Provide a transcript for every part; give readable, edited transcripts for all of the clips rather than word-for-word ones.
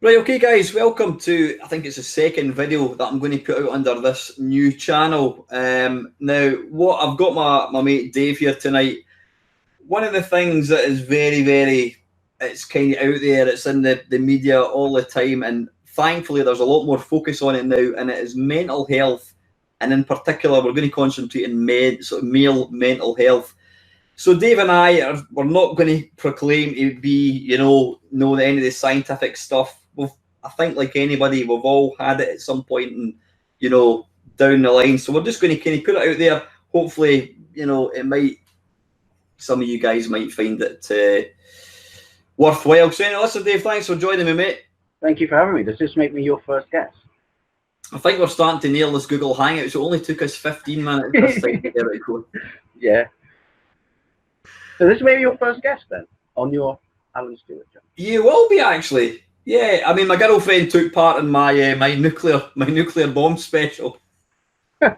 Right, okay guys, welcome to, I think it's the second video that I'm going to put out under this new channel. Now, what I've got my mate Dave here tonight. One of the things that is very, it's kind of out there, it's in the media all the time, and thankfully there's a lot more focus on it now, and it is mental health, and in particular we're going to concentrate on male mental health. So Dave and we're not going to proclaim to be, know the end of the scientific stuff. I think like anybody, we've all had it at some point and, down the line. So we're just going to kind of put it out there. Hopefully, some of you guys might find it worthwhile. So anyway, listen, Dave, thanks for joining me, mate. Thank you for having me. Does this make me your first guest? I think we're starting to nail this Google Hangout. So it only took us 15 minutes this time to get it going. Yeah. So this may be your first guest then on your Alan Stewart channel. You will be actually. Yeah, I mean, my girlfriend took part in my my nuclear bomb special, and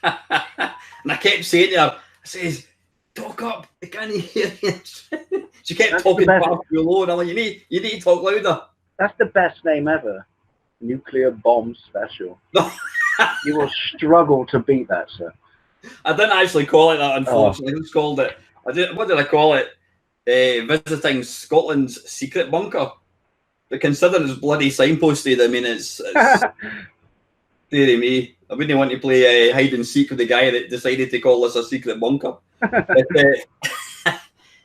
I kept saying to her, I says, "Talk up, I can't hear you." She kept talking far too low, and I'm like, "You need to talk louder." That's the best name ever, nuclear bomb special. You will struggle to beat that, sir. I didn't actually call it that, unfortunately. I just called it. What did I call it? Visiting Scotland's secret bunker. But considering it's bloody signposted, I mean, it's dearie me. I wouldn't want to play hide and seek with the guy that decided to call this a secret bunker. But,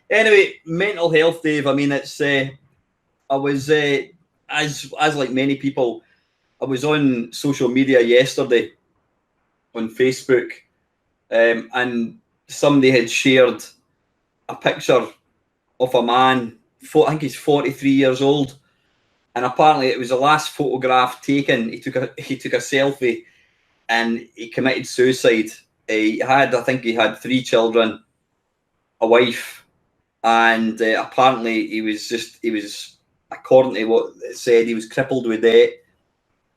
anyway, mental health, Dave. I mean, it's. I was as like many people, I was on social media yesterday, on Facebook, and somebody had shared a picture of a man, I think he's 43 years old, and apparently it was the last photograph taken. He took a selfie, and he committed suicide. I think he had 3 children, a wife, and apparently he was, according to what it said, he was crippled with debt.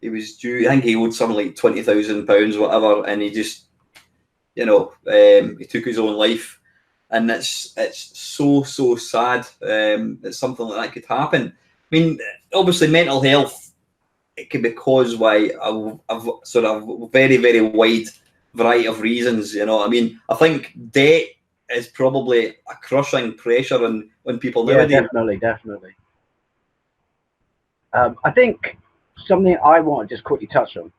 He was due, I think he owed something like £20,000, whatever, and he just, he took his own life. And it's so sad that something like that could happen. I mean, obviously, mental health, it can be caused by a sort of very wide variety of reasons. I mean, I think debt is probably a crushing pressure on people nowadays. Yeah, definitely. I think something I want to just quickly touch on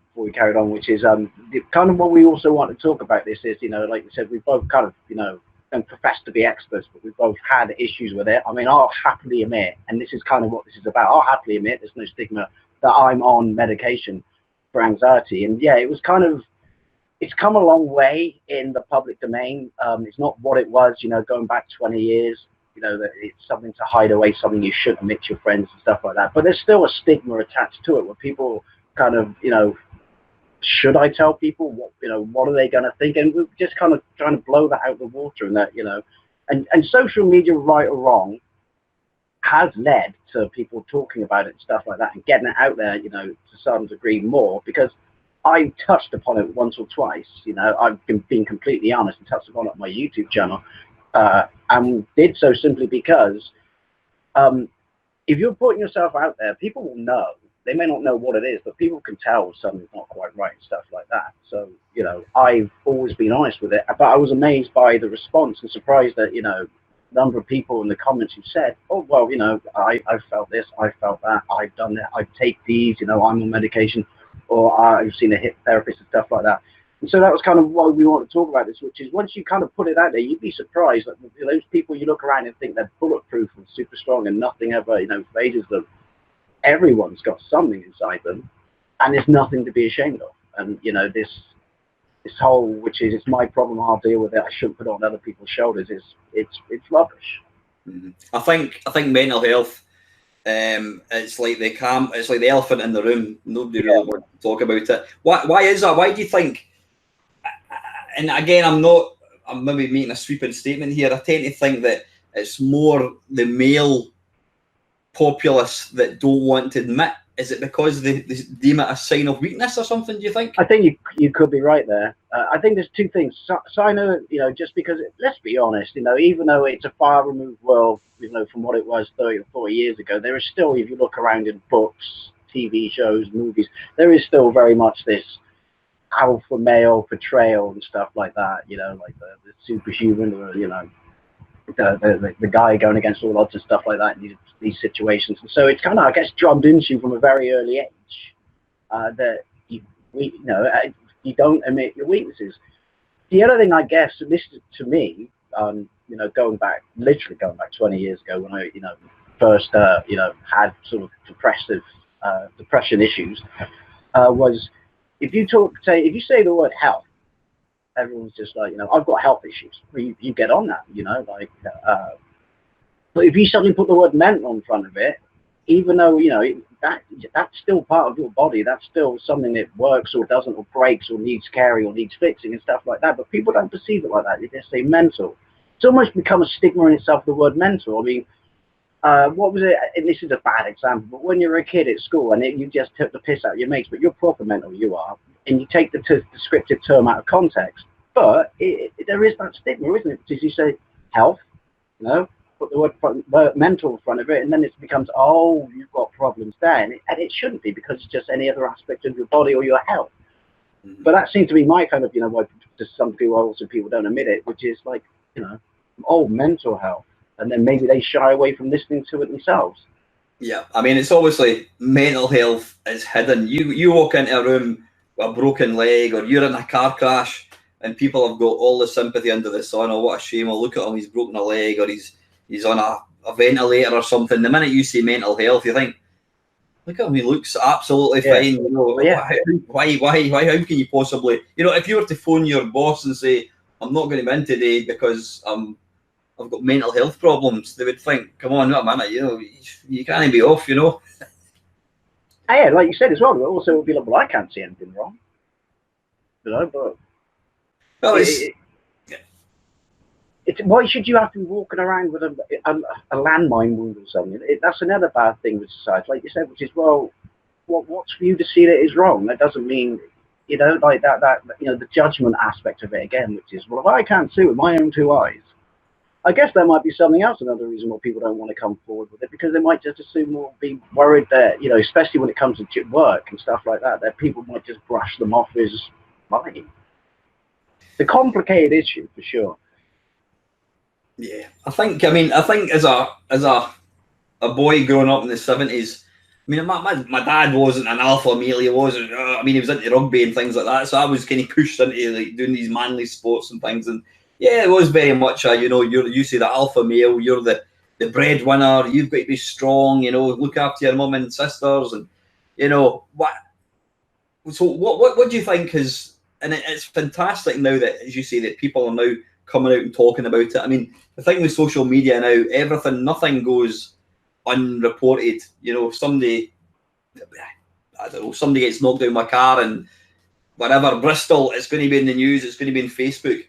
before we carry on, which is kind of what we also want to talk about. This is, like we said, we both kind of, don't profess to be experts, but we've both had issues with it. I mean, I'll happily admit, and this is kind of what this is about, I'll happily admit, there's no stigma, that I'm on medication for anxiety. And yeah, it's come a long way in the public domain. It's not what it was, going back 20 years, that it's something to hide away, something you shouldn't admit to your friends and stuff like that. But there's still a stigma attached to it, where people kind of, should I tell people what are they going to think? And we're just kind of trying to blow that out of the water, and that, and social media, right or wrong, has led to people talking about it and stuff like that, and getting it out there, to some degree more, because I touched upon it once or twice. I've been completely honest and touched upon it on my YouTube channel, and did so simply because if you're putting yourself out there, people will know. They may not know what it is, but people can tell something's not quite right and stuff like that. So, I've always been honest with it, but I was amazed by the response and surprised that, number of people in the comments who said, oh, well, I felt this, I felt that, I've done that, I take these, I'm on medication, or I've seen a hip therapist and stuff like that. And so that was kind of why we want to talk about this, which is once you kind of put it out there, you'd be surprised that those people you look around and think they're bulletproof and super strong and nothing ever, phases them. Everyone's got something inside them, and there's nothing to be ashamed of. And this whole, which is, it's my problem, I'll deal with it, I shouldn't put it on other people's shoulders, it's rubbish. Mm-hmm. I think mental health, it's like the elephant in the room. Nobody really wants to talk about it. Why is that? Why do you think? And again, I'm maybe making a sweeping statement here. I tend to think that it's more the male populace that don't want to admit is it because they deem it a sign of weakness or something? Do you think? I think you could be right there. I think there's two things. Sign of, just because let's be honest, even though it's a far removed world, from what it was 30 or 40 years ago, there is still, if you look around in books, TV shows, movies, there is still very much this alpha male portrayal and stuff like that. Like the superhuman, or the guy going against all odds and stuff like that in these situations. And so it's kind of, I guess, drummed into you from a very early age that you don't admit your weaknesses. The other thing, I guess, and this is to me, going back 20 years ago when I, first, had sort of depression issues, was if you say the word health, everyone's just like, I've got health issues. You get on that, but if you suddenly put the word mental in front of it, even though, that's still part of your body, that's still something that works or doesn't, or breaks, or needs caring, or needs fixing and stuff like that, but people don't perceive it like that. They just say mental. It's almost become a stigma in itself, the word mental. I mean, what was it, and this is a bad example, but when you're a kid at school and you just took the piss out of your mates, but you're proper mental, you are, and you take the descriptive term out of context, but there is that stigma, isn't it? Because you say health, put the word mental in front of it, and then it becomes, oh, you've got problems there, and it shouldn't be, because it's just any other aspect of your body or your health. Mm-hmm. But that seems to be my kind of, why to some people, also people don't admit it, which is like, mental health, and then maybe they shy away from listening to it themselves. Yeah, I mean, it's obviously mental health is hidden. You walk into a room with a broken leg, or you're in a car crash, and people have got all the sympathy under the sun. Oh, what a shame! Oh, look at him, he's broken a leg, or he's on a ventilator or something. The minute you say mental health, you think, look at him, he looks absolutely fine. Why? How can you possibly? If you were to phone your boss and say, I'm not going to be in today because I've got mental health problems, they would think, come on, not a minute, you can't be off, Yeah, like you said as well, but also it would be like, well, I can't see anything wrong. But why should you have to be walking around with a landmine wound or something? That's another bad thing with society, like you said, which is, well, what's for you to see that is wrong? That doesn't mean, like that the judgment aspect of it again, which is, well, if I can't see with my own two eyes, I guess there might be something else, another reason why people don't want to come forward with it, because they might just assume or be worried that, especially when it comes to work and stuff like that, that people might just brush them off as lying. It's a complicated issue, for sure. Yeah, I think as a boy growing up in the 70s, I mean, my dad wasn't an alpha male. He wasn't. He was into rugby and things like that. So I was kind of pushed into like doing these manly sports and things. And yeah, it was very much you say the alpha male. You're the breadwinner. You've got to be strong. Look after your mum and sisters. And what. So what do you think is? And it's fantastic now that, as you say, that people are now coming out and talking about it. I mean, the thing with social media now, nothing goes unreported. Somebody gets knocked out of my car and whatever, Bristol, it's going to be in the news, it's going to be in Facebook.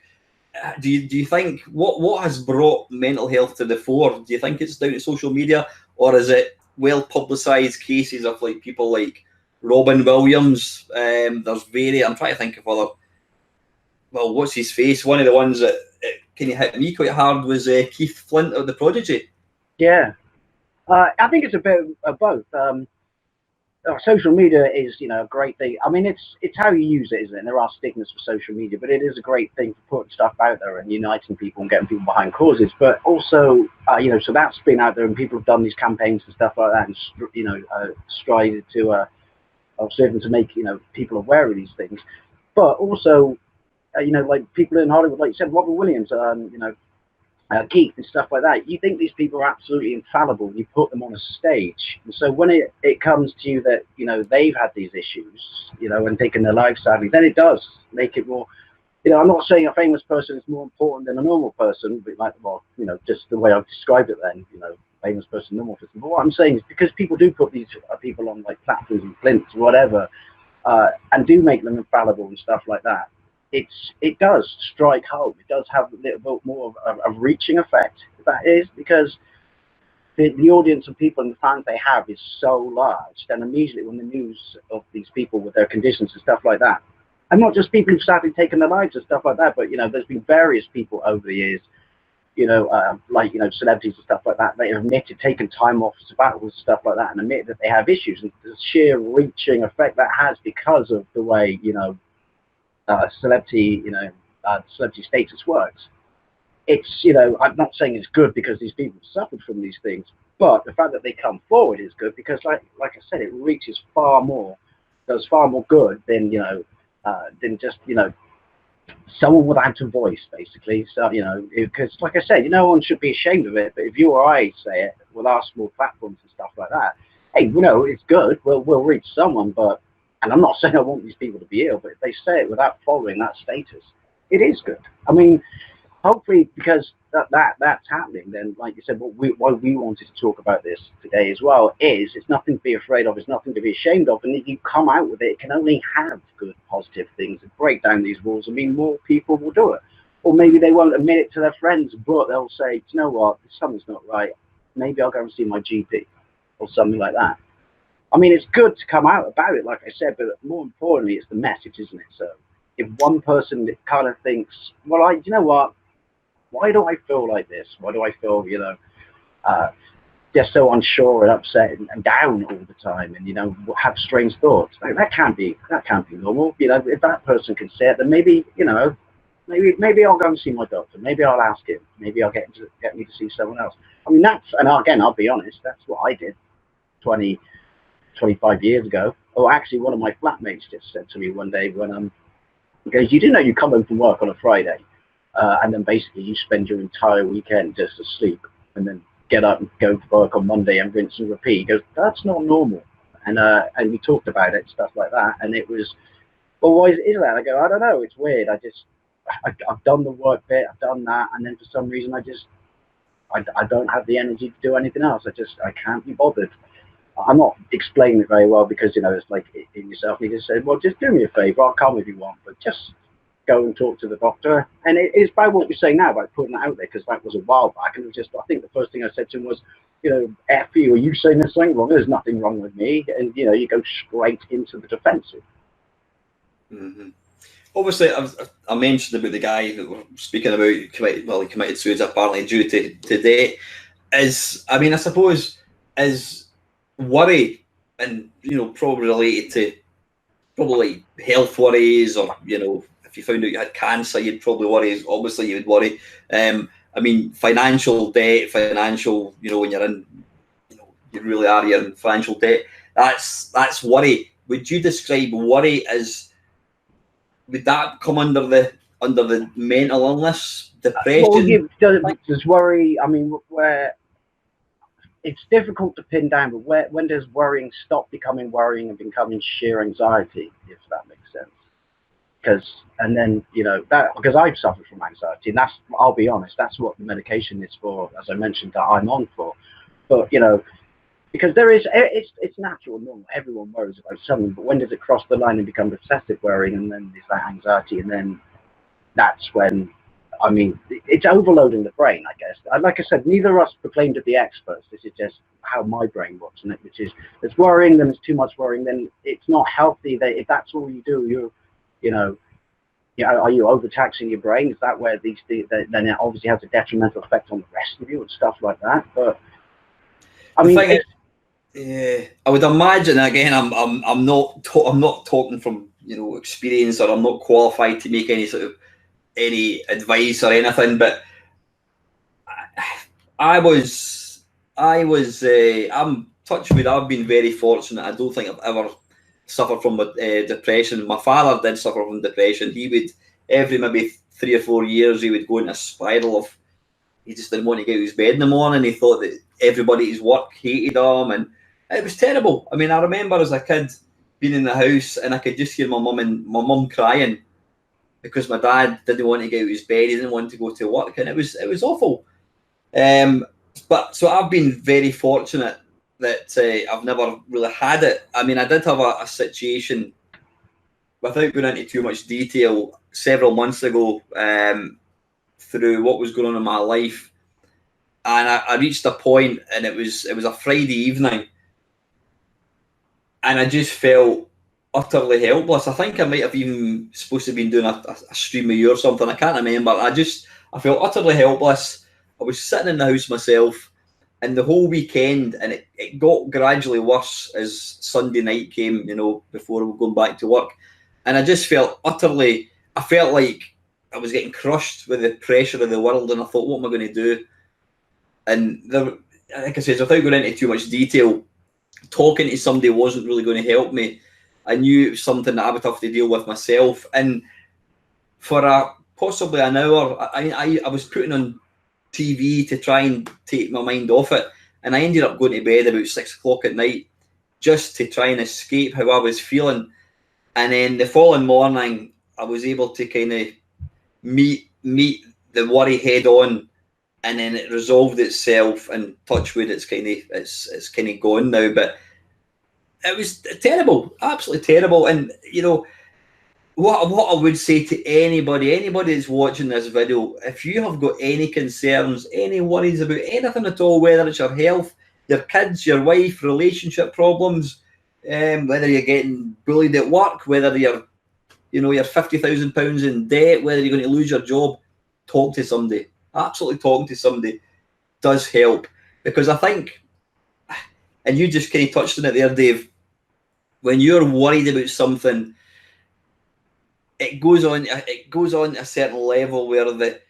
Do you think what has brought mental health to the fore? Do you think it's down to social media, or is it well publicised cases of like people like Robin Williams? I'm trying to think of other. Well, what's his face? One of the ones that kind of hit me quite hard was Keith Flint of The Prodigy. Yeah. I think it's a bit of both. Social media is, a great thing. I mean, it's how you use it, isn't it? And there are stigmas for social media, but it is a great thing for putting stuff out there and uniting people and getting people behind causes. But also, so that's been out there, and people have done these campaigns and stuff like that, and strided to serving to make people aware of these things. But also, like people in Hollywood, like you said, Robin Williams, Keith and stuff like that, you think these people are absolutely infallible. You put them on a stage, and so when it comes to you that they've had these issues, and taken their lives sadly, then it does make it more. I'm not saying a famous person is more important than a normal person, but just the way I've described it. Then famous person, normal person. But what I'm saying is, because people do put these people on like platforms and flints or whatever, and do make them infallible and stuff like that. It does strike home. It does have a little bit more of a reaching effect, that is, because the audience of people and the fans they have is so large, then immediately when the news of these people with their conditions and stuff like that, and not just people who've sadly taken their lives and stuff like that, but, you know, there's been various people over the years, you know, like, you know, celebrities and stuff like that, they have admitted, taken time off sabbaticals and stuff like that, and admit that they have issues, and the sheer reaching effect that has because of the way, you know, celebrity status works. It's, you know, I'm not saying it's good because these people suffered from these things, but the fact that they come forward is good because, like I said, it reaches far more, does far more good than, you know, than just, you know, someone without a voice, basically. So, you know, because, like I said, no one should be ashamed of it, but if you or I say it with our small platforms and stuff like that, hey, you know, it's good, we'll reach someone, but, and I'm not saying I want these people to be ill, but if they say it without following that status, it is good. I mean, hopefully, because that's happening, then, like you said, why we wanted to talk about this today as well is it's nothing to be afraid of, it's nothing to be ashamed of, and if you come out with it, it can only have good, positive things and break down these walls. I mean, more people will do it. Or maybe they won't admit it to their friends, but they'll say, you know what, something's not right, maybe I'll go and see my GP, or something like that. I mean, it's good to come out about it, like I said, but more importantly, it's the message, isn't it? So if one person kind of thinks, well, you know what, why do I feel like this? Why do I feel, you know, just so unsure and upset and down all the time, and, you know, have strange thoughts? Like, that can't be normal. You know, if that person can say it, then maybe, you know, maybe I'll go and see my doctor. Maybe I'll ask him. Maybe I'll get me to see someone else. I mean, and again, I'll be honest, that's what I did 25 years ago. Oh, actually, one of my flatmates just said to me one day when he goes, you do know you come home from work on a Friday, and then basically you spend your entire weekend just asleep, and then get up and go to work on Monday and rinse and repeat. He goes, that's not normal. And we talked about it, stuff like that, and it was, well, why is that? I go, I don't know, it's weird. I've done the work bit, I've done that, and then for some reason I don't have the energy to do anything else. I can't be bothered. I'm not explaining it very well because, you know, it's like in yourself, you just say, well, just do me a favor, I'll come if you want, but just go and talk to the doctor. And it's by what we're saying now, about putting it out there, because that was a while back, and it was just, I think the first thing I said to him was, you know, F you, are you saying there's something wrong? There's nothing wrong with me. And, you know, you go straight into the defensive. Mm-hmm. Obviously, I mentioned about the guy that we're speaking about, he committed suicide apparently due to debt. I mean, I suppose, is worry, and, you know, probably related to probably health worries, or, you know, if you found out you had cancer, you'd probably worry. Obviously, you would worry. I mean, financial debt, you know, when you're in, you know, you really are, you're in financial debt. That's worry. Would you describe worry as, would that come under the mental illness, depression? Well, does worry, I mean, where it's difficult to pin down, but when does worrying stop becoming worrying and becoming sheer anxiety, if that makes sense? And then, you know, because I've suffered from anxiety, and I'll be honest, that's what the medication is for, as I mentioned, that I'm on for. But, you know, because it's natural and normal, everyone worries about something, but when does it cross the line and become excessive worrying, and then there's that anxiety, and then that's when, I mean, it's overloading the brain, I guess. Like I said, neither of us proclaim to be experts. This is just how my brain works, and which is, there's worrying, then there's too much worrying, then it's not healthy. If that's all you do, you know, are you overtaxing your brain? Is that where then it obviously has a detrimental effect on the rest of you and stuff like that? But I mean, I would imagine, again, I'm not talking from, you know, experience, or I'm not qualified to make any advice or anything, but I'm touch wood, I've been very fortunate. I don't think I've ever suffered from depression. My father did suffer from depression. He would, every maybe 3 or 4 years, he would go into a spiral of, he just didn't want to get out of his bed in the morning. He thought that everybody at his work hated him, and it was terrible. I mean, I remember as a kid being in the house, and I could just hear my mum crying because my dad didn't want to get out of his bed. He didn't want to go to work, and it was awful. But so I've been very fortunate that I've never really had it. I mean, I did have a situation, without going into too much detail, several months ago, through what was going on in my life. and I reached a point, and it was a Friday evening, and I just felt utterly helpless. I think I might have even supposed to have been doing a stream of you or something. I can't remember. I felt utterly helpless. I was sitting in the house myself, and the whole weekend, and it got gradually worse as Sunday night came, before we were going back to work. And I just felt I felt like I was getting crushed with the pressure of the world, and I thought, what am I going to do? And like I said, without going into too much detail, talking to somebody wasn't really going to help me. I knew it was something that I would have to deal with myself. And for possibly an hour, I was putting on TV to try and take my mind off it. And I ended up going to bed about 6 o'clock at night just to try and escape how I was feeling. And then the following morning, I was able to kind of meet the worry head on, and then it resolved itself. And touch wood, it's kind of gone now. But it was terrible, absolutely terrible. And what I would say to anybody that's watching this video, if you have got any concerns, any worries about anything at all, whether it's your health, your kids, your wife, relationship problems, whether you're getting bullied at work, whether you're £50,000 in debt, whether you're going to lose your job, talk to somebody. Absolutely, talking to somebody does help, because I think, and you just kind of touched on it there, Dave, when you're worried about something, it goes on a certain level where the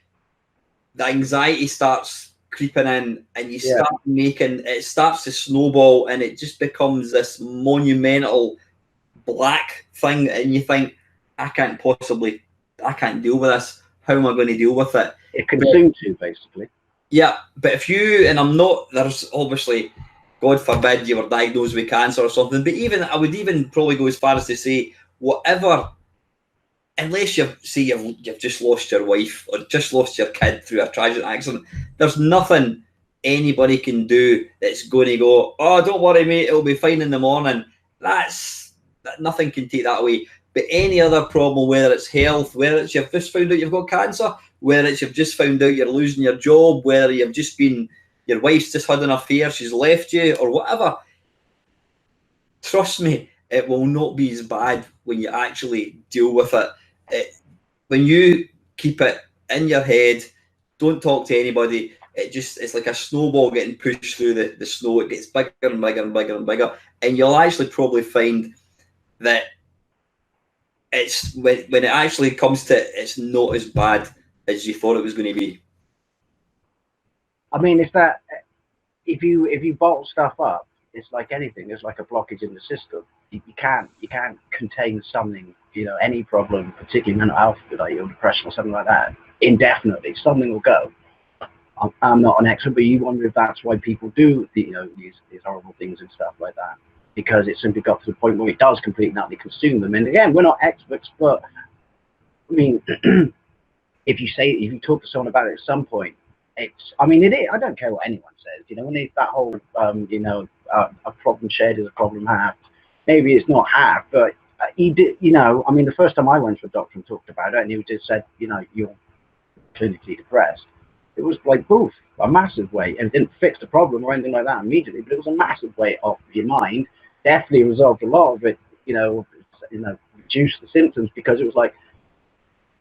anxiety starts creeping in, and you start it starts to snowball, and it just becomes this monumental black thing, and you think, I can't deal with this. How am I going to deal with it? It consumes you, basically. Yeah, but there's obviously, God forbid you were diagnosed with cancer or something, but I would even probably go as far as to say, whatever, unless you've just lost your wife or just lost your kid through a tragic accident, there's nothing anybody can do that's going to go, oh, don't worry, mate, it'll be fine in the morning. Nothing can take that away. But any other problem, whether it's health, whether it's you've just found out you've got cancer, whether it's you've just found out you're losing your job, whether your wife's just had an affair, she's left you, or whatever, trust me, it will not be as bad when you actually deal with it. When you keep it in your head, don't talk to anybody, it's like a snowball getting pushed through the snow. It gets bigger and bigger and bigger and bigger, and you'll actually probably find that it's when it actually comes to it, it's not as bad as you thought it was going to be. I mean, if you bottle stuff up, it's like anything. There's like a blockage in the system. You can't contain something, any problem, particularly mental health, like your depression or something like that, indefinitely. Something will go. I'm not an expert, but you wonder if that's why people do, these horrible things and stuff like that, because it simply got to the point where it does completely and utterly consume them. And again, we're not experts, but I mean, if you talk to someone about it at some point, it is. I don't care what anyone says. When it's that whole, a problem shared is a problem halved. Maybe it's not half, but the first time I went to a doctor and talked about it, and he just said, you're clinically depressed. It was like, poof, a massive weight, and it didn't fix the problem or anything like that immediately, but it was a massive weight off your mind. Definitely resolved a lot of it, reduced the symptoms, because it was like,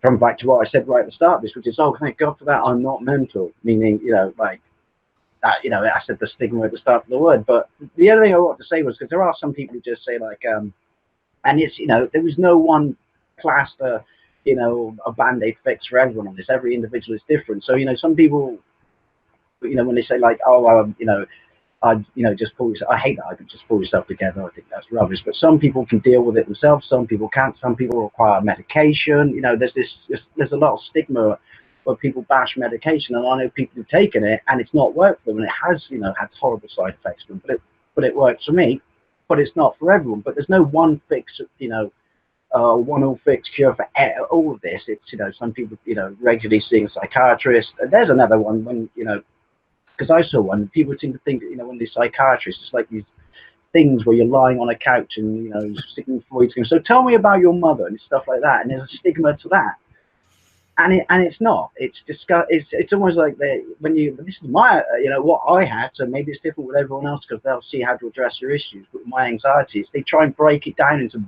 coming back to what I said right at the start of this, which is, oh, thank God for that, I'm not mental, meaning, like that, I said the stigma at the start of the word. But the other thing I wanted to say was, because there are some people who just say like, and it's, there was no one plaster, a band-aid fix for everyone on this. Every individual is different. So, some people, when they say like, oh, just pull yourself, I hate that, I could just pull yourself together. I think that's rubbish. But some people can deal with it themselves. Some people can't. Some people require medication. There's a lot of stigma where people bash medication, and I know people who've taken it and it's not worked for them, and it has, had horrible side effects for them. But it works for me. But it's not for everyone. But there's no one fix, one all fix cure for all of this. It's, some people, regularly seeing a psychiatrist. And there's another one when, because I saw one, people seem to think that, when these psychiatrists, it's like these things where you're lying on a couch and, sticking Freud's going, so tell me about your mother and stuff like that. And there's a stigma to that. and it's not. It's it's almost like this is my what I had. So maybe it's different with everyone else because they'll see how to address your issues. But with my anxieties, they try and break it down into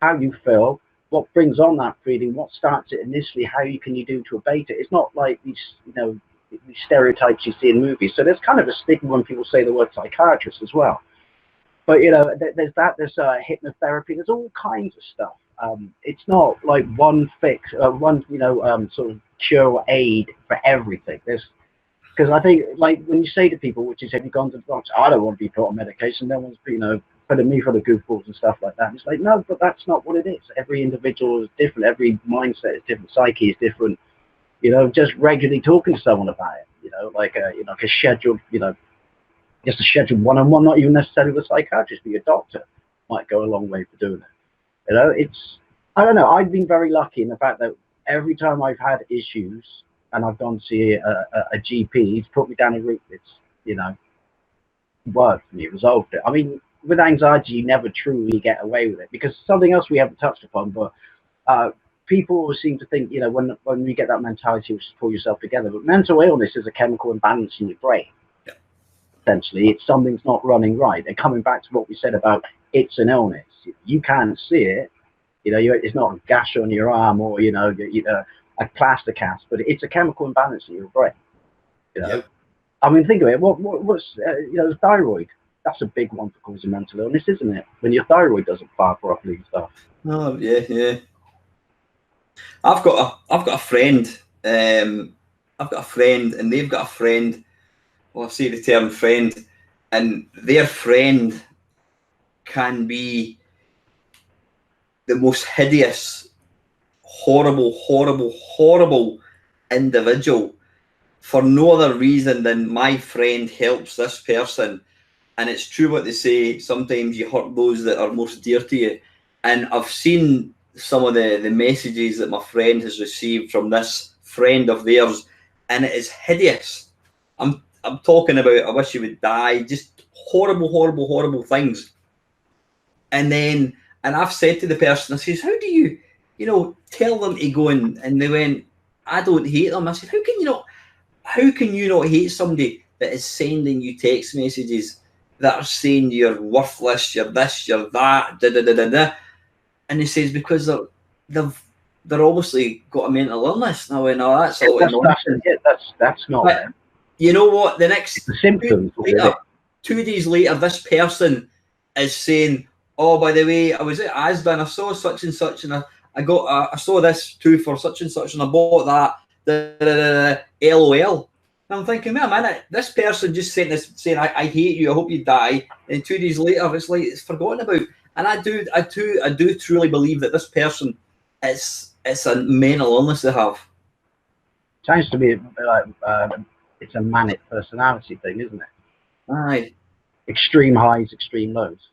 how you feel, what brings on that feeling, what starts it initially, how you do to abate it. It's not like these these stereotypes you see in movies. So there's kind of a stigma when people say the word psychiatrist as well. But there's hypnotherapy. There's all kinds of stuff. It's not like one fix, one sort of cure or aid for everything. Because I think like when you say to people, which is, have you gone to the doctor? I don't want to be put on medication. No one's putting me for the goofballs and stuff like that. And it's like, no, but that's not what it is. Every individual is different. Every mindset is different. Psyche is different. Just regularly talking to someone about it. Like a scheduled, just a scheduled one-on-one, not even necessarily with a psychiatrist, but your doctor might go a long way for doing it. I don't know. I've been very lucky in the fact that every time I've had issues and I've gone to see a GP, he's put me down a route that's, worked for me, resolved it. I mean, with anxiety, you never truly get away with it because something else we haven't touched upon, but people always seem to think, when you get that mentality, which is pull yourself together, but mental illness is a chemical imbalance in your brain. Essentially, it's something's not running right. And coming back to what we said about it's an illness, you can't see it. It's not a gash on your arm or a plaster cast, but it's a chemical imbalance in your brain. I mean, think of it. What's thyroid? That's a big one for causing mental illness, isn't it? When your thyroid doesn't fire properly and stuff. Oh yeah. I've got a friend. I've got a friend, and they've got a friend. Well, I say the term friend, and their friend can be the most hideous, horrible individual for no other reason than my friend helps this person. And it's true what they say, sometimes you hurt those that are most dear to you. And I've seen some of the messages that my friend has received from this friend of theirs, and it is hideous. I'm talking about, I wish you would die, just horrible things. And I've said to the person, I says, how do you tell them to go and they went, I don't hate them. I said, how can you not hate somebody that is sending you text messages that are saying you're worthless, you're this, you're that, And he says, because they're obviously got a mental illness. Now, that's all. That's not it. You know what? The next symptoms. 2 days later, this person is saying, "Oh, by the way, I was at Asda, I saw such and such, and I saw this too for such and such, and I bought that." LOL. And I'm thinking, wait a minute, this person just sent this saying, "I hate you, I hope you die," and 2 days later, it's like it's forgotten about. And I do truly believe that this person, it's a mental illness they have. Sounds to me like it's a manic personality thing, isn't it? Aye. Extreme highs, extreme lows.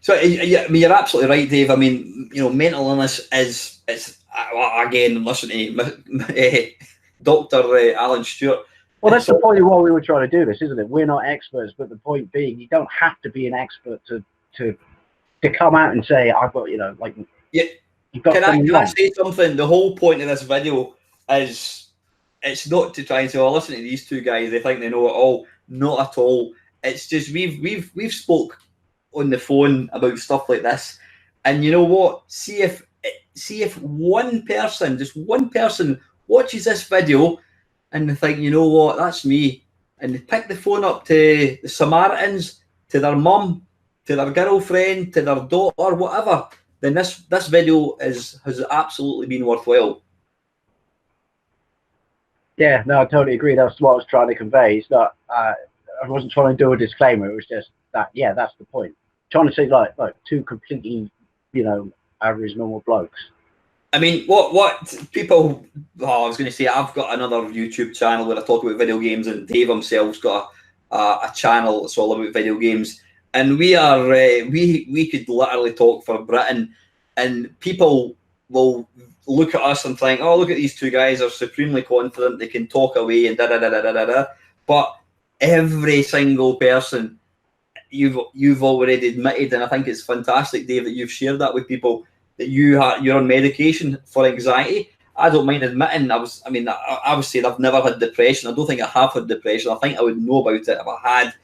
So you're absolutely right, Dave. I mean, mental illness is again, listen to Dr. Alan Stewart. Well, that's the point of why we were trying to do this, isn't it? We're not experts, but the point being, you don't have to be an expert to come out and say, I've got, yeah. Can I say something? The whole point of this video is it's not to try and say, "Oh, listen to these two guys, they think they know it all." Not at all. It's just we've spoke on the phone about stuff like this, and you know what? See if one person, just one person, watches this video and they think, you know what, that's me, and they pick the phone up to the Samaritans, to their mum, to their girlfriend, to their daughter, whatever, then this video has absolutely been worthwhile. Yeah, no, I totally agree. That's what I was trying to convey. It's not, I wasn't trying to do a disclaimer. It was just that, yeah, that's the point. Trying to say like two completely, average normal blokes. I mean, what people? Oh, I was going to say, I've got another YouTube channel where I talk about video games, and Dave himself's got a channel that's all about video games, and we are we could literally talk for Britain, and people will look at us and think, oh, look at these two guys, are supremely confident, they can talk away and da. But every single person you've already admitted, and I think it's fantastic, Dave, that you've shared that with people, that you're on medication for anxiety. I don't mind admitting I mean, I was saying I've never had depression. I don't think I have had depression. I think I would know about it if I had.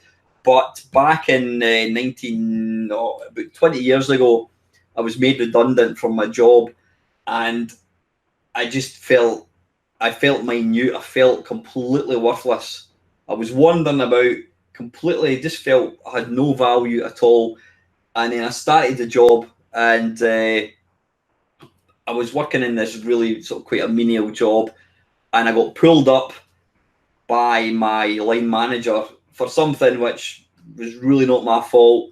But back in about 20 years ago, I was made redundant from my job, and I just I felt minute. I felt completely worthless. I was wandering about completely, just felt I had no value at all. And then I started the job, and I was working in this really sort of quite a menial job, and I got pulled up by my line manager for something which was really not my fault.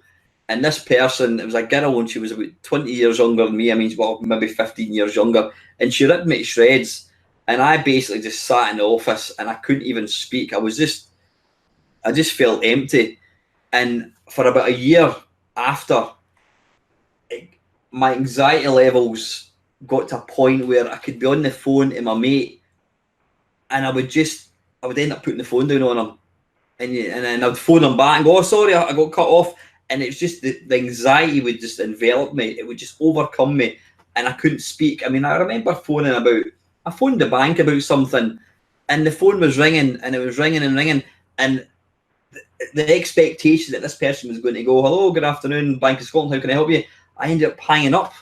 And this person, it was a girl, and she was about 20 years younger than me. I mean, well, maybe 15 years younger. And she ripped me to shreds. And I basically just sat in the office and I couldn't even speak. I just felt empty. And for about a year after, my anxiety levels got to a point where I could be on the phone to my mate, and I would end up putting the phone down on him, and then I'd phone him back and go, "Oh, sorry, I got cut off." And it's just the anxiety would just envelop me. It would just overcome me, and I couldn't speak. I mean, I remember I phoned the bank about something, and the phone was ringing, and it was ringing and ringing, and the expectation that this person was going to go, "Hello, good afternoon, Bank of Scotland, how can I help you?" I ended up hanging up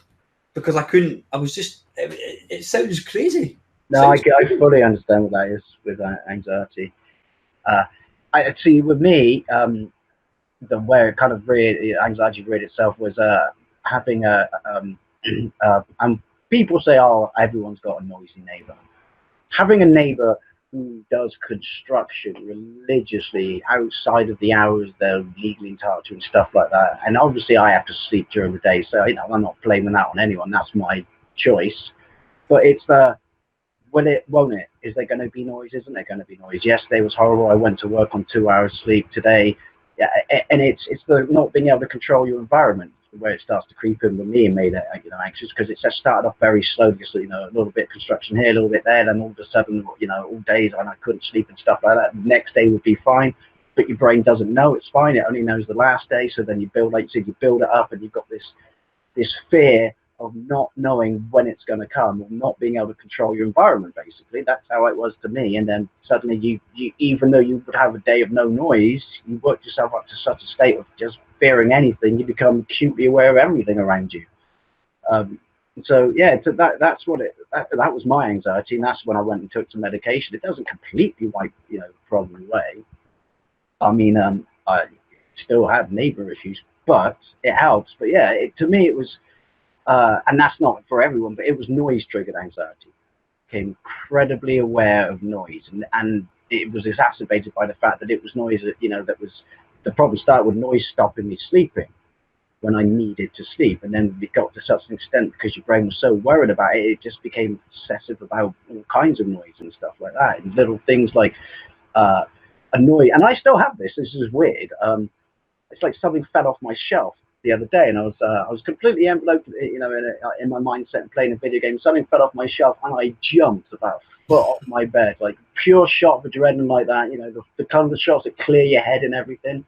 because I couldn't. I was just. It sounds crazy. No, I fully understand what that is with anxiety. I see with me, where it kind of anxiety read itself was having people say, "Oh, everyone's got a noisy neighbor." Having a neighbor who does construction religiously outside of the hours they're legally entitled to and stuff like that. And obviously I have to sleep during the day, so I'm not blaming that on anyone. That's my choice. But it's won't it? Is there going to be noise? Isn't there going to be noise? Yesterday was horrible. I went to work on 2 hours sleep today. Yeah, and it's the not being able to control your environment where it starts to creep in with me and made it anxious, because it just started off very slowly, so a little bit of construction here, a little bit there, then all of a sudden all days and I couldn't sleep and stuff like that. The next day would be fine, but your brain doesn't know it's fine. It only knows the last day. So then you build, like you said, you build it up, and you've got this fear of not knowing when it's going to come, or not being able to control your environment. Basically, that's how it was to me. And then suddenly you even though you would have a day of no noise, you work yourself up to such a state of just fearing anything, you become acutely aware of everything around you. So yeah, that's what that was my anxiety, and that's when I went and took some medication. It doesn't completely wipe the problem away. I mean, I still have neighbor issues, but it helps. But yeah, to me it was. And that's not for everyone, but it was noise-triggered anxiety. Became incredibly aware of noise, and it was exacerbated by the fact that it was noise that was the problem started with noise stopping me sleeping when I needed to sleep, and then it got to such an extent because your brain was so worried about it, it just became obsessive about all kinds of noise and stuff like that, and little things like a noise. And I still have this. This is weird. It's like something fell off my shelf the other day, and I was completely enveloped, in my mindset and playing a video game. Something fell off my shelf, and I jumped about a foot off my bed, like pure shot of adrenaline, like that. The kind of the shots that clear your head and everything.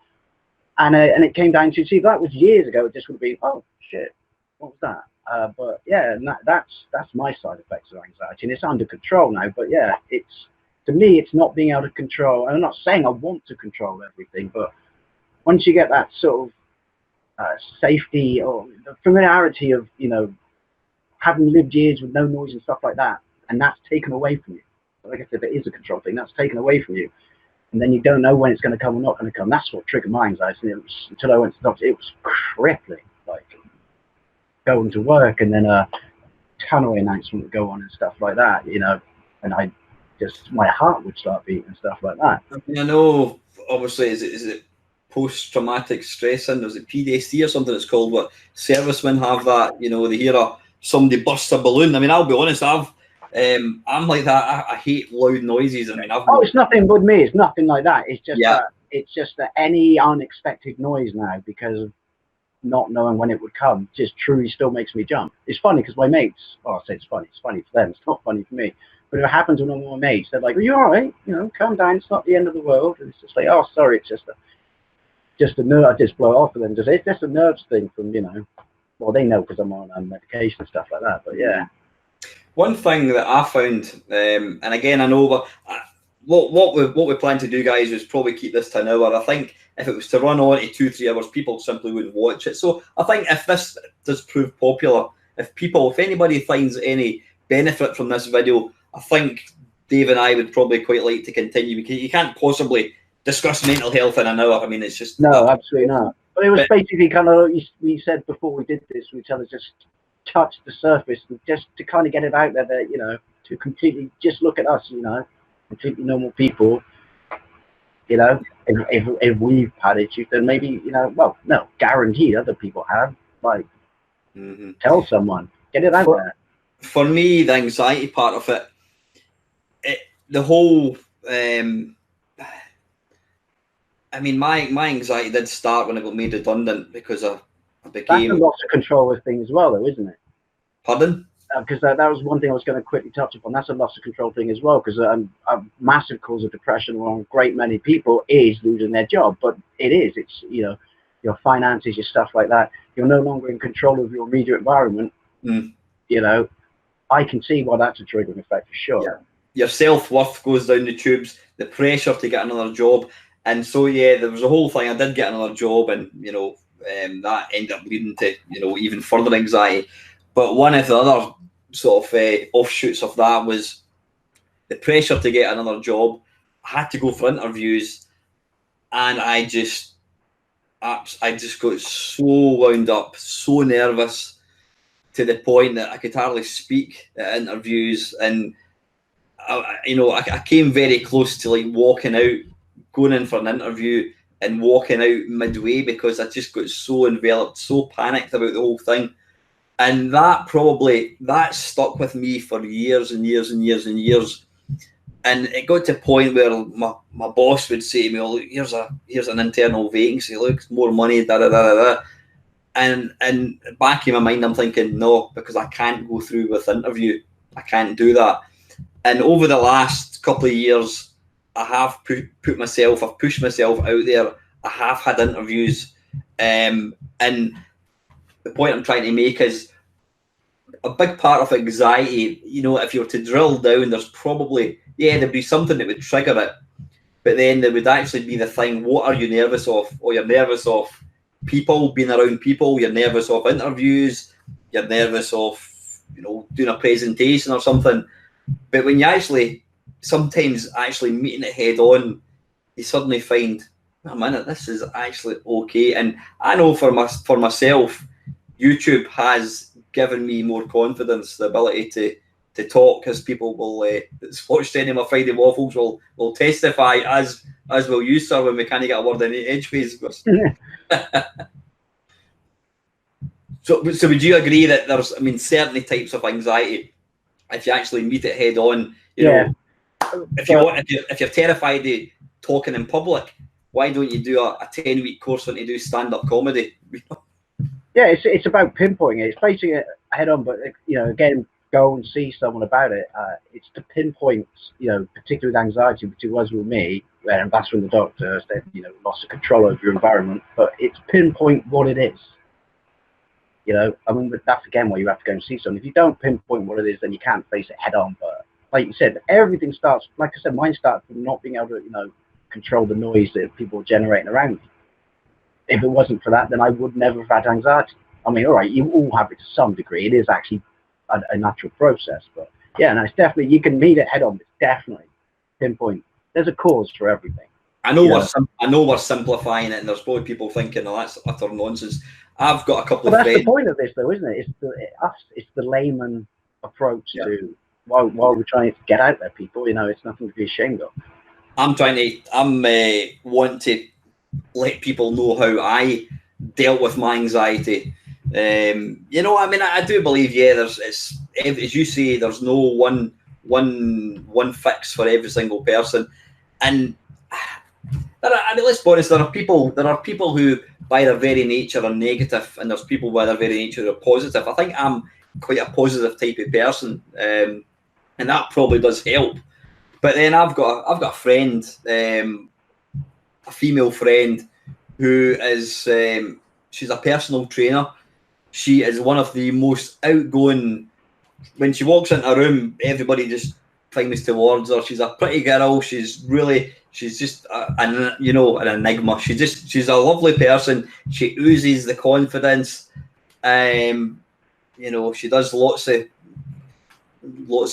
And it came down to, see, that was years ago. It just would be, oh shit, what was that? But yeah, and that's my side effects of anxiety, and it's under control now. But yeah, to me, it's not being able to control. I'm not saying I want to control everything, but once you get that sort of safety or the familiarity of having lived years with no noise and stuff like that, and that's taken away from you. Like I said, it is a control thing that's taken away from you, and then you don't know when it's going to come or not going to come. That's what triggered my anxiety. And until I went to the doctor, it was crippling, like going to work and then a tannoy announcement would go on and stuff like that, and my heart would start beating and stuff like that. I mean, I know obviously is it post-traumatic stress syndrome, is it PTSD or something it's called, what servicemen have that, they hear somebody burst a balloon. I mean, I'll be honest, I'm like that. I hate loud noises. I mean, it's nothing with me. It's nothing like that. It's just that any unexpected noise now, because of not knowing when it would come, just truly still makes me jump. It's funny because my mates, I say it's funny for them, it's not funny for me, but if it happens to one of my mates, they're like, "Are you all right? Calm down, it's not the end of the world." And it's just like, "Oh, sorry, it's just a nerve." I just blow off, and then it's just a nerves thing from well, they know because I'm on medication and stuff like that. But yeah. One thing that I found, and again, I know what we plan to do, guys, is probably keep this to an hour. I think if it was to run on to 2-3 hours, people simply wouldn't watch it. So I think if this does prove popular, if anybody finds any benefit from this video, I think Dave and I would probably quite like to continue, because you can't possibly discuss mental health in an hour. I mean, it's just no, absolutely not. But it was basically kind of like we said before we did this, we kind of just touched the surface, just to kind of get it out there that, you know, to completely just look at us, you know, completely normal people. You know, if we've had issues, then maybe, you know, well, no, guaranteed other people have. Like, tell someone, get it out there. For me, the anxiety part of it, the whole, I mean, my anxiety did start when I got made redundant, because I became... That's a loss of control of things as well, though, isn't it? Pardon? Because that was one thing I was going to quickly touch upon. That's a loss of control thing as well, because a massive cause of depression among a great many people is losing their job. But it's, you know, your finances, your stuff like that. You're no longer in control of your immediate environment. You know, I can see why that's a triggering effect for sure. Yeah. Your self-worth goes down the tubes, the pressure to get another job. And so, yeah, there was a whole thing. I did get another job, and, you know, that ended up leading to, you know, even further anxiety. But one of the other sort of offshoots of that was the pressure to get another job. I had to go for interviews, and I just got so wound up, so nervous, to the point that I could hardly speak at interviews. And I came very close to like walking out, going in for an interview and walking out midway, because I just got so enveloped, so panicked about the whole thing. And that stuck with me for years and years and years and years. And it got to a point where my boss would say to me, "Oh, look, here's an internal vacancy. Look, more money, da da da da." And back in my mind, I'm thinking, no, because I can't go through with the interview. I can't do that. And over the last couple of years, I have I've pushed myself out there. I have had interviews, and the point I'm trying to make is a big part of anxiety. You know, if you were to drill down, there's probably, there'd be something that would trigger it, but then there would actually be the thing: what are you nervous of? Or you're nervous of people, being around people. You're nervous of interviews. You're nervous of, you know, doing a presentation or something. But when you sometimes meeting it head on, you suddenly find, a minute, this is actually okay. And I know for myself, YouTube has given me more confidence, the ability to talk, as people will that's watched any of my Friday Waffles will testify, as will you, sir, when we can't get a word in edgeways. So would you agree that there's, I mean, certainly types of anxiety, if you actually meet it head on, you know, if you're terrified of talking in public, why don't you do a 10-week course on to do stand-up comedy? Yeah, it's about pinpointing it. It's facing it head on, but, you know, again, go and see someone about it. It's to pinpoint, you know, particularly with anxiety, which it was with me, and that's when the doctor said, you know, loss of control over your environment. But it's pinpoint what it is. You know, I mean, that's again why you have to go and see someone. If you don't pinpoint what it is, then you can't face it head on. But like you said, everything starts, like I said, mine starts from not being able to, you know, control the noise that people are generating around me. If it wasn't for that, then I would never have had anxiety. I mean, all right, you all have it to some degree. It is actually a natural process. But yeah, no, it's definitely, you can meet it head on. It's definitely pinpoint. There's a cause for everything. I know we're simplifying it, and there's probably people thinking, "Oh, that's utter nonsense." I've got a couple of friends. That's the point of this, though, isn't it? It's the layman approach to while we're trying to get out there, people. You know, it's nothing to be ashamed of. I'm want to let people know how I dealt with my anxiety. You know, I mean, I do believe, as you say, there's no one fix for every single person, and I mean, let's be honest, there are people who by their very nature are negative, and there's people by their very nature are positive. I think I'm quite a positive type of person, and that probably does help. But then I've got a friend, a female friend, who is she's a personal trainer. She is one of the most outgoing when she walks into a room, everybody just clings towards her. She's a pretty girl. She's just an enigma. She's a lovely person. She oozes the confidence. She does lots of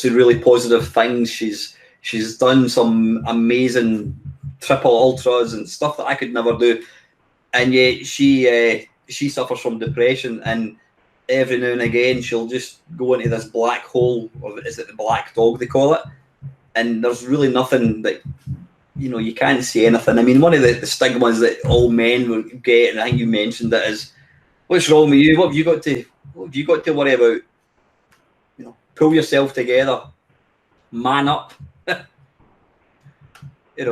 really positive things. She's done some amazing triple ultras and stuff that I could never do, and yet she suffers from depression, and every now and again she'll just go into this black hole, or is it the black dog they call it, and there's really nothing that, you can't see anything. I mean, one of the stigmas that all men will get, and I think you mentioned it, is, what's wrong with you? What have you got to worry about? Pull yourself together, man up. Do you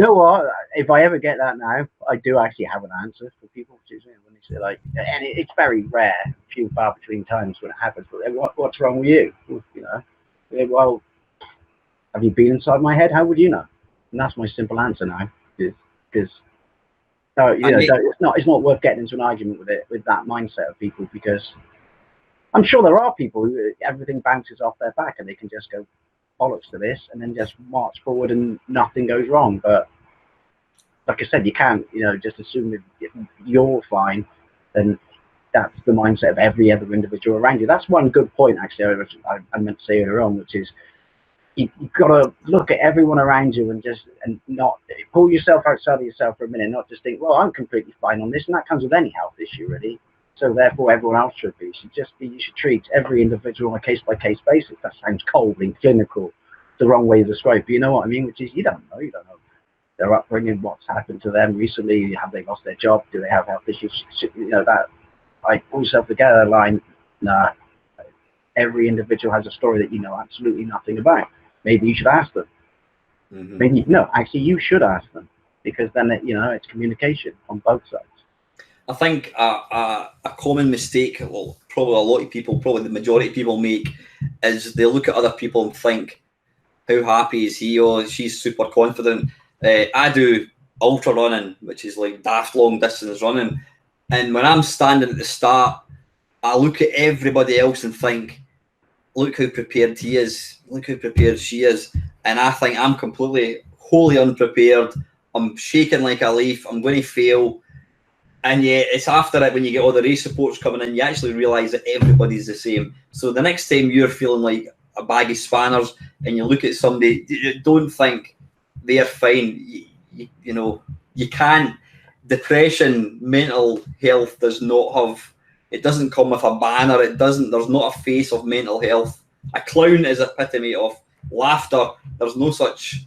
know what? If I ever get that now, I do actually have an answer for people. When they say like, and it's very rare, few far between times when it happens. But what's wrong with you? Well, have you been inside my head? How would you know? And that's my simple answer now, because it's not worth getting into an argument with that mindset of people, because I'm sure there are people who everything bounces off their back and they can just go bollocks to this and then just march forward and nothing goes wrong. But like I said, you can't just assume that if you're fine, then that's the mindset of every other individual around you. That's one good point actually I meant to say earlier on, which is you've got to look at everyone around you and not pull yourself outside of yourself for a minute, not just think, well, I'm completely fine on this, and that comes with any health issue really. So therefore, everyone else should be. You should treat every individual on a case-by-case basis. That sounds cold and clinical, the wrong way to describe it. But you know what I mean? Which is, you don't know their upbringing, what's happened to them recently. Have they lost their job? Do they have health issues? That, like, pull yourself together. Line, nah. Every individual has a story that you know absolutely nothing about. Maybe you should ask them. Mm-hmm. Maybe actually, you should ask them, because then it's communication on both sides. I think a common mistake, well, probably a lot of people, probably the majority of people make, is they look at other people and think, how happy is he or she's super confident. I do ultra running, which is like daft long distance running. And when I'm standing at the start, I look at everybody else and think, look how prepared he is, look how prepared she is. And I think I'm wholly unprepared. I'm shaking like a leaf. I'm going to fail. And yet it's after it, when you get all the race supports coming in, you actually realise that everybody's the same. So the next time you're feeling like a bag of spanners and you look at somebody, you don't think they're fine. You can't. Depression, mental health it doesn't come with a banner. There's not a face of mental health. A clown is epitome of laughter. There's no such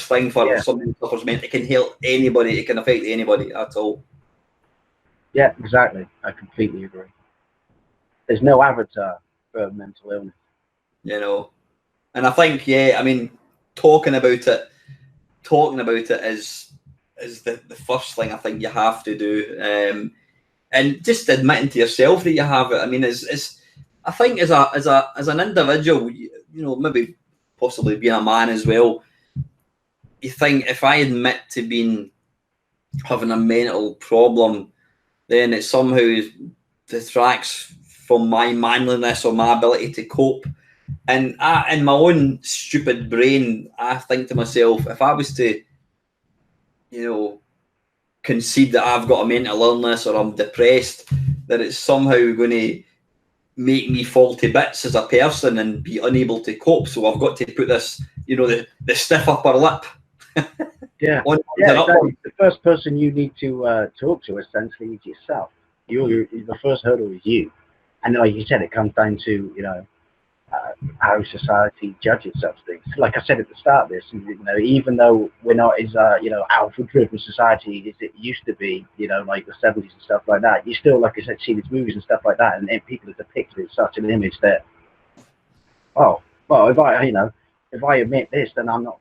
thing for somebody who suffers mental. It can help anybody. It can affect anybody at all. Yeah, exactly. I completely agree. There's no avatar for mental illness. And I think, talking about it is the first thing I think you have to do, and just admitting to yourself that you have it. I mean, I think as an individual, maybe possibly being a man as well. You think, if I admit to having a mental problem, then it somehow detracts from my manliness or my ability to cope. And in my own stupid brain, I think to myself, if I was to, concede that I've got a mental illness or I'm depressed, that it's somehow going to make me fall to bits as a person and be unable to cope. So I've got to put this, the stiff upper lip. Exactly. The first person you need to talk to essentially is yourself. The first hurdle is you, and like you said, it comes down to how society judges such things. Like I said at the start of this, even though we're not as alpha-driven society as it used to be, like the 70s and stuff like that, you still, like I said, see these movies and stuff like that, and people are depicted as such an image that, if I admit this, then I'm not,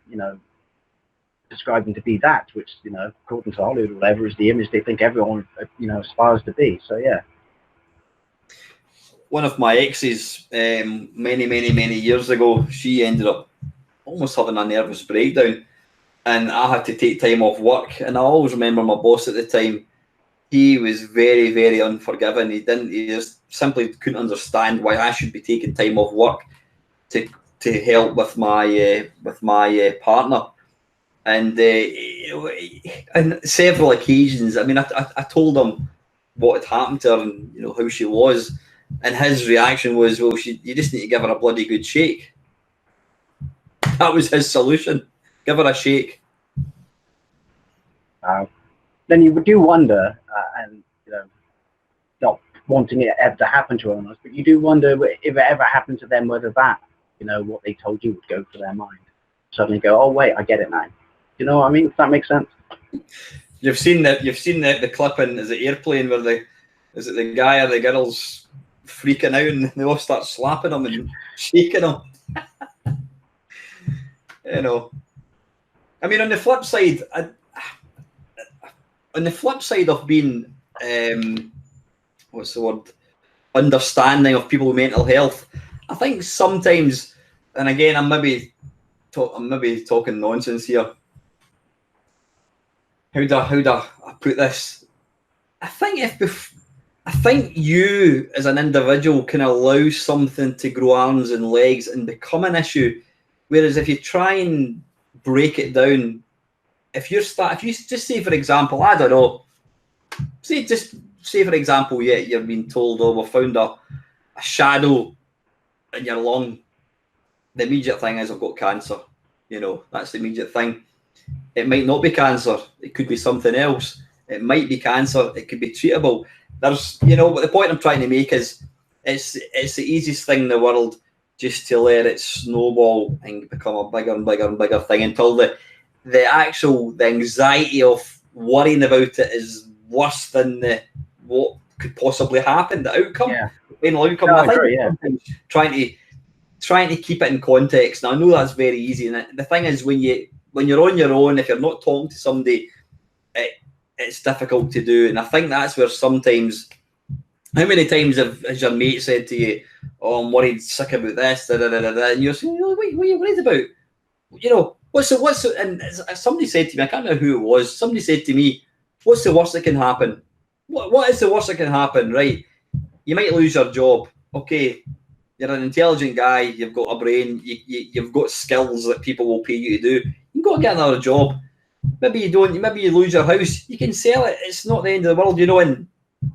describing to be that, which, according to Hollywood or whatever, is the image they think everyone, aspires to be. So, yeah. One of my exes, many years ago, she ended up almost having a nervous breakdown, and I had to take time off work. And I always remember my boss at the time he was very, very unforgiving. He just simply couldn't understand why I should be taking time off work to help with my partner. And on several occasions, I mean, I told him what had happened to her and how she was, and his reaction was, well, you just need to give her a bloody good shake. That was his solution. Give her a shake. Then you do wonder, and not wanting it ever to happen to anyone else, but you do wonder if it ever happened to them, whether that, what they told you would go through their mind. Suddenly go, oh wait, I get it now. You know what I mean? Does that make sense? You've seen the clip in is it Airplane where the guy or the girl's freaking out and they all start slapping him and shaking him. I mean, on the flip side of being what's the word, understanding of people with mental health, I think sometimes, and again, I'm maybe talking nonsense here. How do I put this? I think you as an individual can allow something to grow arms and legs and become an issue, whereas if you try and break it down, if you just say, for example, I don't know, say for example, you're being told, oh, we found a shadow in your lung. The immediate thing is I've got cancer. That's the immediate thing. It might not be cancer. It could be something else. It might be cancer. It could be treatable. There's, but the point I'm trying to make is it's the easiest thing in the world just to let it snowball and become a bigger and bigger and bigger thing until the anxiety of worrying about it is worse than what could possibly happen. The outcome. Yeah. I think trying to keep it in context. Now I know that's very easy, and the thing is when you're on your own, if you're not talking to somebody, it's difficult to do. And I think that's where sometimes, how many times has your mate said to you, oh, I'm worried sick about this, and you're saying, what are you worried about? What's and somebody said to me, I can't remember who it was, somebody said to me, what's the worst that can happen? What is the worst that can happen? Right, you might lose your job. Okay, you're an intelligent guy, you've got a brain, you've got skills that people will pay you to do. You can go and get another job. Maybe you don't, maybe you lose your house, you can sell it. It's not the end of the world, and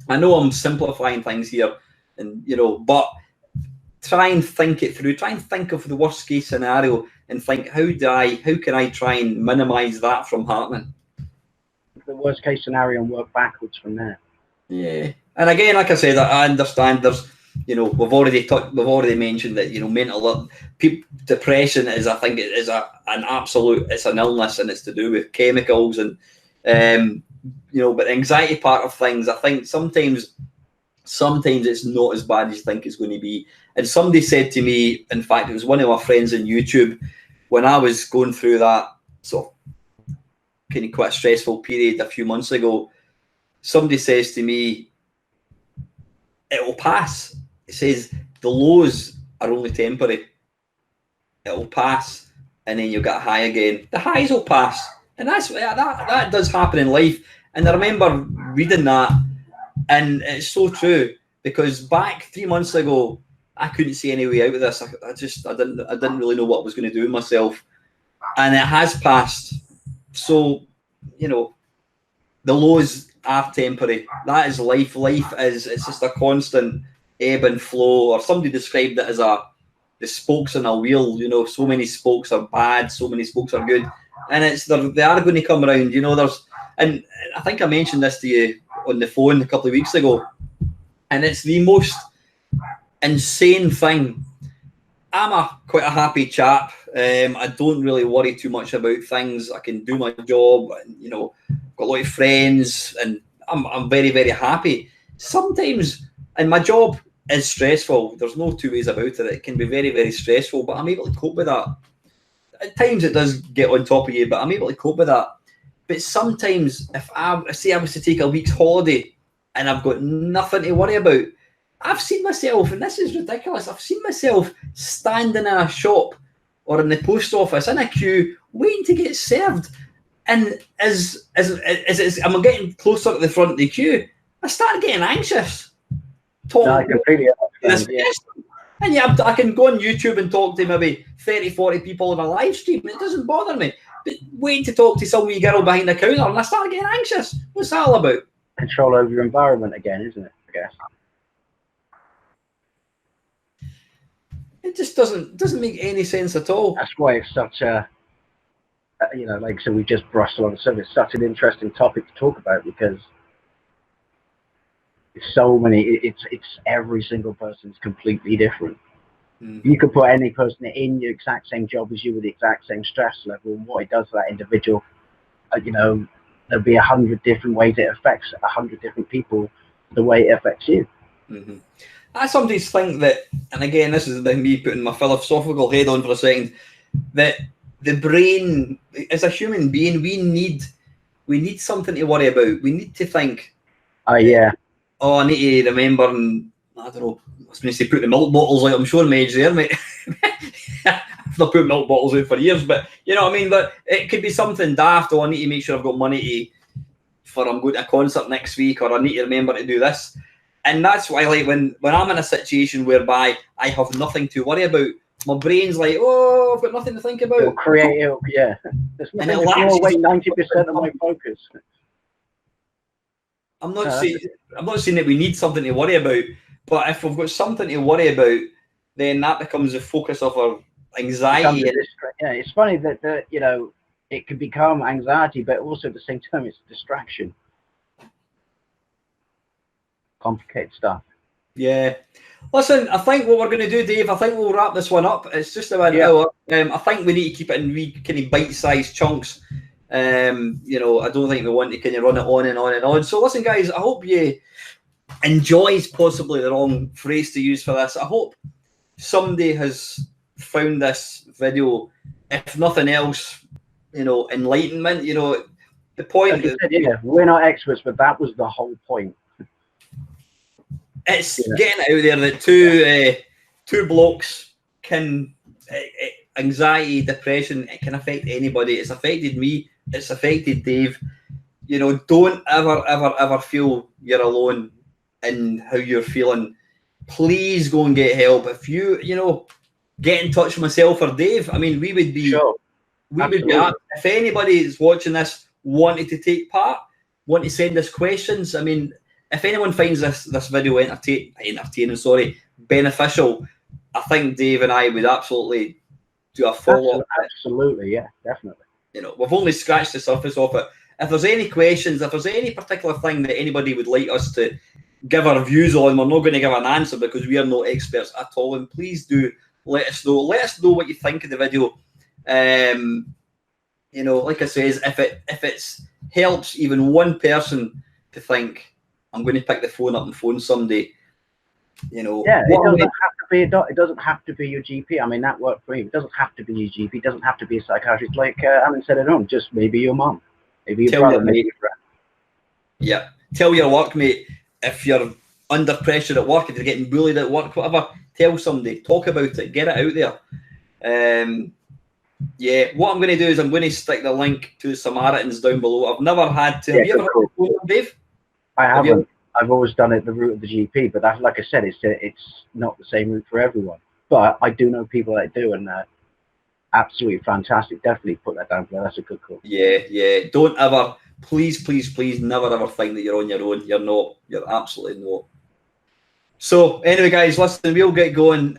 I know I'm simplifying things here, and but try and think it through. Try and think of the worst case scenario and think, how can I try and minimize that from happening? The worst case scenario and work backwards from there. Yeah. And again, like I said, I understand there's, we've already mentioned that, mental depression is, I think it is it's an illness, and it's to do with chemicals and, but the anxiety part of things, I think sometimes it's not as bad as you think it's going to be. And somebody said to me, in fact, it was one of my friends on YouTube, when I was going through that sort of kind of quite stressful period a few months ago, somebody says to me, it will pass. It says the lows are only temporary. It will pass, and then you'll get a high again. The highs will pass, and that does happen in life. And I remember reading that, and it's so true, because back 3 months ago, I couldn't see any way out of this. I didn't really know what I was going to do with myself, and it has passed. So, the lows are temporary. That is life. Life it's just a constant ebb and flow. Or somebody described it as the spokes on a wheel. So many spokes are bad, so many spokes are good, and they are going to come around. And I think I mentioned this to you on the phone a couple of weeks ago, and it's the most insane thing. I'm quite a happy chap. I don't really worry too much about things. I can do my job, and got a lot of friends, and I'm very, very happy. Sometimes, and my job is stressful. There's no two ways about it. It can be very, very stressful, but I'm able to cope with that. At times it does get on top of you, but I'm able to cope with that. But sometimes, if I was to take a week's holiday and I've got nothing to worry about, I've seen myself, and this is ridiculous, I've seen myself standing in a shop or in the post office in a queue waiting to get served And as I'm getting closer to the front of the queue, I started getting anxious. No, I completely understand. Yeah. And yeah, I can go on YouTube and talk to maybe 30, 40 people on a live stream. It doesn't bother me. But waiting to talk to some wee girl behind the counter, and I started getting anxious. What's that all about? Control over your environment again, isn't it? I guess. It just doesn't make any sense at all. That's why it's such a, you know, like I said, we just brushed along the surface. It's such an interesting topic to talk about because it's so many. It's every single person's completely different. You could put any person in your exact same job as you with the exact same stress level, and what it does to that individual, you know, there'll be 100 different ways it affects 100 different people the way it affects you. I sometimes think that, and again, this is me putting my philosophical head on for a second, that the brain, as a human being, we need something to worry about. We need to think. Yeah. Oh, I need to remember, and I don't know, I was going to say put the milk bottles out. I'm showing my age there, mate. I've not put milk bottles out for years, but you know what I mean? But it could be something daft. Oh, I need to make sure I've got money I'm going to a concert next week, or I need to remember to do this. And that's why, like, when I'm in a situation whereby I have nothing to worry about, my brain's like, oh, I've got nothing to think about. It'll create, yeah. There's nothing to blow away 90% of my focus. I'm not saying that we need something to worry about, but if we've got something to worry about, then that becomes the focus of our anxiety. Yeah, it's funny that you know, it can become anxiety, but also at the same time it's a distraction. Complicated stuff. Yeah. Listen, I think what we're going to do, Dave, I think we'll wrap this one up. It's just about an hour. I think we need to keep it in wee kind of bite-sized chunks. You know, I don't think we want to kind of run it on and on and on. So listen, guys, I hope you enjoy is possibly the wrong phrase to use for this. I hope somebody has found this video, if nothing else, you know, enlightenment. You know, the point. Like said, yeah, we're not experts, but that was the whole point. It's getting out there that two blokes can anxiety, depression. It can affect anybody. It's affected me. It's affected Dave. You know, don't ever feel you're alone in how you're feeling. Please go and get help. If you know, get in touch with myself or Dave. I mean, we would be. Sure. We would be. If anybody is watching this wanted to take part, want to send us questions. I mean, if anyone finds this video beneficial, I think Dave and I would absolutely do a follow-up. Absolutely, yeah, definitely. You know, we've only scratched the surface of it. If there's any questions, if there's any particular thing that anybody would like us to give our views on, we're not going to give an answer because we are no experts at all. And please do let us know. Let us know what you think of the video. You know, like I says, if it helps even one person to think, I'm going to pick the phone up and phone somebody. You know, yeah, it doesn't have to be it doesn't have to be your GP. I mean, that worked for me. It doesn't have to be your GP. It doesn't have to be a psychiatrist. Like Alan said it on, just maybe your mum, maybe your brother, maybe your friend. Yeah, tell your workmate if you're under pressure at work, if you're getting bullied at work, whatever. Tell somebody, talk about it, get it out there. Yeah, what I'm going to do is I'm going to stick the link to the Samaritans down below. I've never had to. Have you ever had to phone them, Dave? I haven't. I've always done it the route of the GP, but that's, like I said, it's not the same route for everyone. But I do know people that do, and absolutely fantastic. Definitely put that down for that's a good call. Yeah. Don't ever, please, never ever think that you're on your own. You're not. You're absolutely not. So anyway, guys, listen, we'll get going.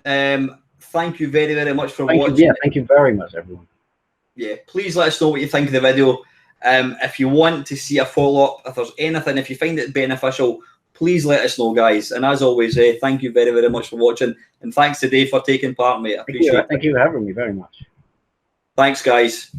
Thank you very, very much for watching. Yeah, thank you very much, everyone. Yeah, please let us know what you think of the video. If you want to see a follow-up, if there's anything, if you find it beneficial, please let us know, guys. And as always, thank you very, very much for watching. And thanks to Dave for taking part, mate. I appreciate it. Thank you for having me very much. Thanks, guys.